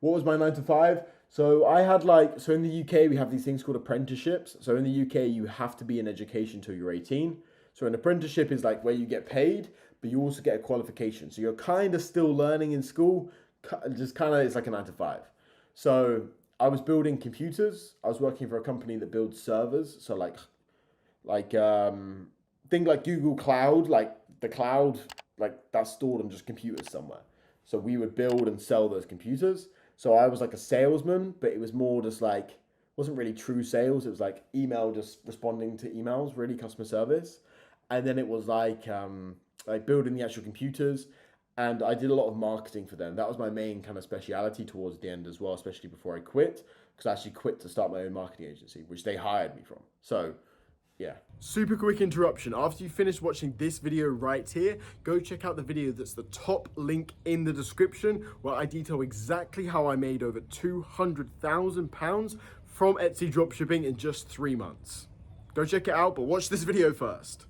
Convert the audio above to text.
What was my 9 to 5? So I had like, so in the UK, we have these things called apprenticeships. So in the UK, you have to be in education till you're 18. So an apprenticeship is like where you get paid, but you also get a qualification. So you're kind of still learning in school, just kind of, it's like a 9 to 5. So I was building computers. I was working for a company that builds servers. So like thing like Google Cloud, like the cloud, like that's stored on just computers somewhere. So we would build and sell those computers. So I was like a salesman, but it was more just like wasn't really true sales. It was like email, just responding to emails, really customer service. And then it was like building the actual computers. And I did a lot of marketing for them. That was my main kind of speciality towards the end as well, especially before I quit, because I actually quit to start my own marketing agency, which they hired me from. So yeah. Super quick interruption. After you finish watching this video right here, go check out the video that's the top link in the description where I detail exactly how I made over £200,000 from Etsy dropshipping in just 3 months. Go check it out, but watch this video first.